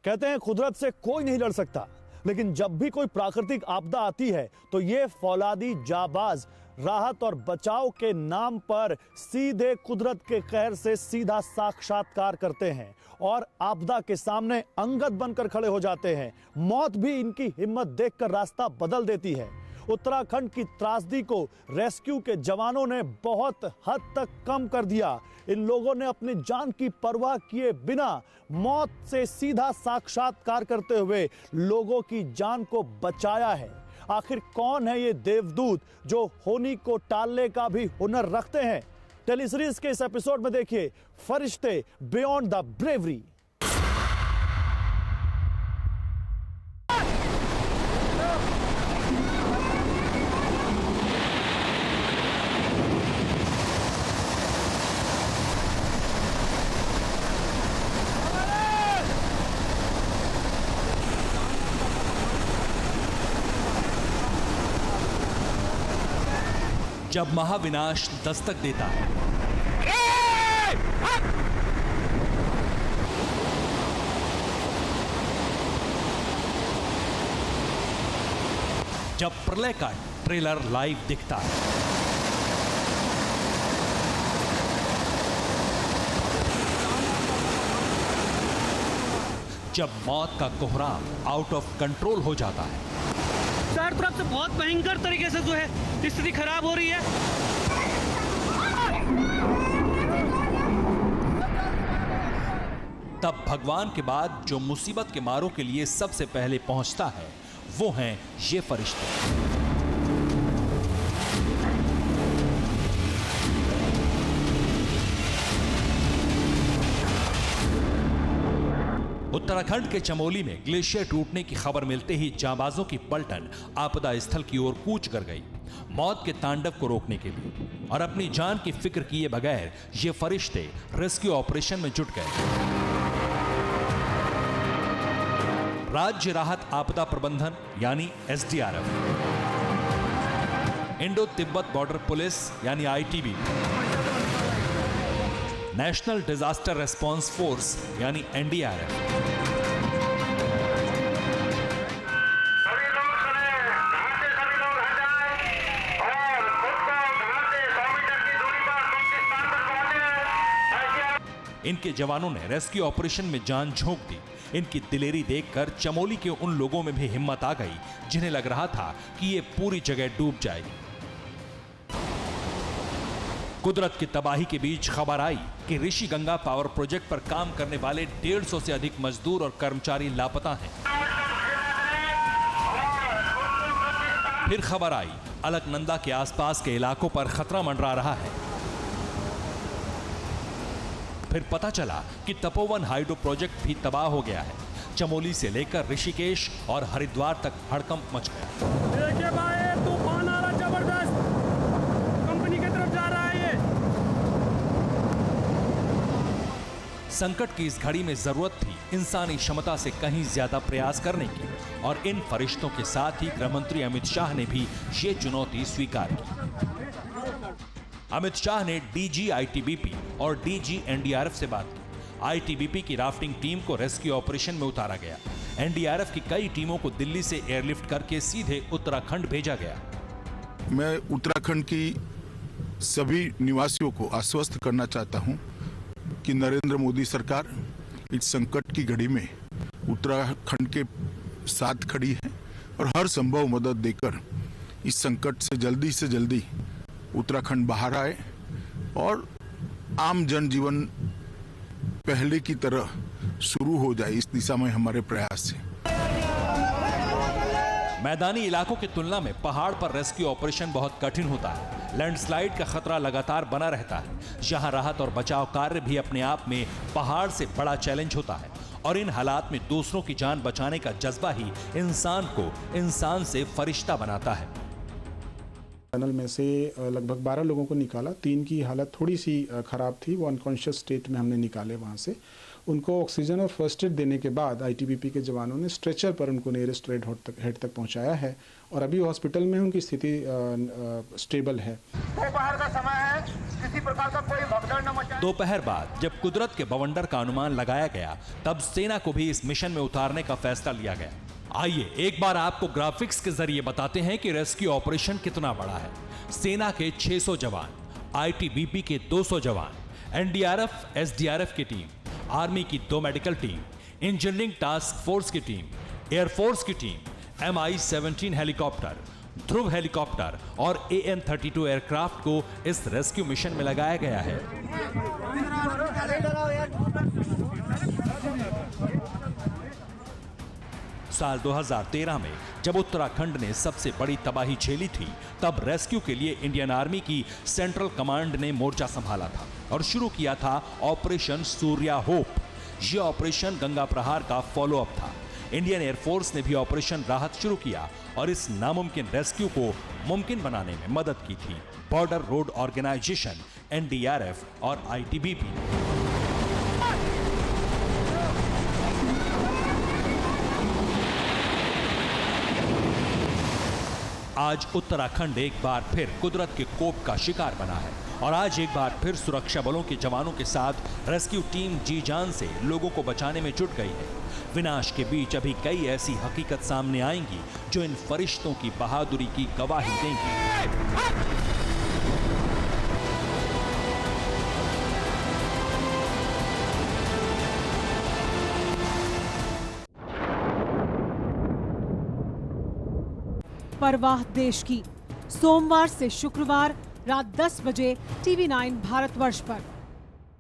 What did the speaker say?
कहते हैं कुदरत से कोई नहीं लड़ सकता, लेकिन जब भी कोई प्राकृतिक आपदा आती है तो ये फौलादी जाबाज राहत और बचाव के नाम पर सीधे कुदरत के कहर से सीधा साक्षात्कार करते हैं और आपदा के सामने अंगद बनकर खड़े हो जाते हैं। मौत भी इनकी हिम्मत देखकर रास्ता बदल देती है। उत्तराखंड की त्रासदी को रेस्क्यू के जवानों ने बहुत हद तक कम कर दिया। इन लोगों ने अपनी जान की परवाह किए बिना मौत से सीधा साक्षात्कार करते हुए लोगों की जान को बचाया है। आखिर कौन है ये देवदूत जो होनी को टालने का भी हुनर रखते हैं? टेलीसीरीज के इस एपिसोड में देखिए फरिश्ते बियॉन्ड द ब्रेवरी। जब महाविनाश दस्तक देता है, जब प्रलय का ट्रेलर लाइव दिखता है, जब मौत का कोहराम आउट ऑफ कंट्रोल हो जाता है, चारों तरफ से बहुत भयंकर तरीके से जो है स्थिति खराब हो रही है। तब भगवान के बाद जो मुसीबत के मारों के लिए सबसे पहले पहुंचता है वो हैं ये फरिश्ते। उत्तराखंड के चमोली में ग्लेशियर टूटने की खबर मिलते ही जांबाजों की पलटन आपदा स्थल की ओर कूच कर गई, मौत के तांडव को रोकने के लिए। और अपनी जान की फिक्र किए बगैर ये फरिश्ते रेस्क्यू ऑपरेशन में जुट गए। राज्य राहत आपदा प्रबंधन यानी SDRF, Indo Tibet border police यानी ITBP, national disaster response force यानी एनडीआरएफ, इनके जवानों ने रेस्क्यू ऑपरेशन में जान झोंक दी। इनकी दिलेरी देखकर चमोली के उन लोगों में भी हिम्मत आ गई जिन्हें लग रहा था कि ये पूरी जगह डूब जाएगी। कुदरत की तबाही के बीच खबर आई कि ऋषि गंगा पावर प्रोजेक्ट पर काम करने वाले 150 से अधिक मजदूर और कर्मचारी लापता हैं। फिर खबर आई अलकनंदा के आसपास के इलाकों पर खतरा मंडरा रहा है। फिर पता चला कि तपोवन हाइड्रो प्रोजेक्ट भी तबाह हो गया है। चमोली से लेकर ऋषिकेश और हरिद्वार तक हड़कंप मच गया। देखिए भाई, तूफान आ रहा जबरदस्त, कंपनी की तरफ जा रहा है ये। संकट की इस घड़ी में जरूरत थी इंसानी क्षमता से कहीं ज्यादा प्रयास करने की, और इन फरिश्तों के साथ ही गृह मंत्री अमित शाह ने भी ये चुनौती स्वीकार की। अमित शाह ने डीजी आईटीबीपी और डीजी एनडीआरएफ से बात की। आईटीबीपी की राफ्टिंग टीम को रेस्क्यू ऑपरेशन में उतारा गया। एनडीआरएफ की कई टीमों को दिल्ली से एयरलिफ्ट करके सीधे उत्तराखंड भेजा गया। मैं उत्तराखंड की सभी निवासियों को आश्वस्त करना चाहता हूं कि नरेंद्र मोदी सरकार इस संकट की घड़ी में उत्तराखंड के साथ खड़ी है और हर संभव मदद देकर इस संकट से जल्दी उत्तराखंड बाहर आए और आम जनजीवन पहले की तरह शुरू हो जाए। इस दिशा में हमारे प्रयास है। मैदानी इलाकों की तुलना में पहाड़ पर रेस्क्यू ऑपरेशन बहुत कठिन होता है। लैंडस्लाइड का खतरा लगातार बना रहता है। यहाँ राहत और बचाव कार्य भी अपने आप में पहाड़ से बड़ा चैलेंज होता है, और इन हालात में दूसरों की जान बचाने का जज्बा ही इंसान को इंसान से फरिश्ता बनाता है। टनल में से लगभग 12 लोगों को निकाला। 3 की हालत थोड़ी सी खराब थी, वो अनकॉन्शियस स्टेट में हमने निकाले वहाँ से। उनको ऑक्सीजन और फर्स्ट एड देने के बाद आईटीबीपी के जवानों ने स्ट्रेचर पर उनको नियरेस्ट हेड तक पहुँचाया है और अभी हॉस्पिटल में उनकी स्थिति स्टेबल है। दोपहर का समय है, किसी प्रकार का कोई भगदड़ न मचाए। दोपहर बाद जब कुदरत के बवंडर का अनुमान लगाया गया, तब सेना को भी इस मिशन में उतारने का फैसला लिया गया। आइए एक बार आपको ग्राफिक्स के जरिए बताते हैं कि रेस्क्यू ऑपरेशन कितना बड़ा है। सेना के 600 जवान, आईटीबीपी के 200 जवान, एनडीआरएफ, एसडीआरएफ की टीम, आर्मी की 2 medical team, engineering task force की टीम, एयरफोर्स की टीम, MI-17 हेलीकॉप्टर, ध्रुव हेलीकॉप्टर और AN-32 एयरक्राफ्ट को इस रेस्क्यू मिशन में लगाया गया है। साल 2013 में जब उत्तराखंड ने सबसे बड़ी तबाही झेली थी, तब रेस्क्यू के लिए इंडियन आर्मी की सेंट्रल कमांड ने मोर्चा संभाला था और शुरू किया था ऑपरेशन सूर्या होप। यह ऑपरेशन गंगा प्रहार का फॉलोअप था। इंडियन एयरफोर्स ने भी ऑपरेशन राहत शुरू किया और इस नामुमकिन रेस्क्यू को मुमकिन बनाने में मदद की थी बॉर्डर रोड ऑर्गेनाइजेशन, एनडीआरएफ और आईटीबीपी ने। आज उत्तराखंड एक बार फिर कुदरत के कोप का शिकार बना है और आज एक बार फिर सुरक्षा बलों के जवानों के साथ रेस्क्यू टीम जी जान से लोगों को बचाने में जुट गई है। विनाश के बीच अभी कई ऐसी हकीकत सामने आएंगी जो इन फरिश्तों की बहादुरी की गवाही देंगी। परवाह देश की, सोमवार से शुक्रवार रात 10 बजे TV9 भारतवर्ष पर।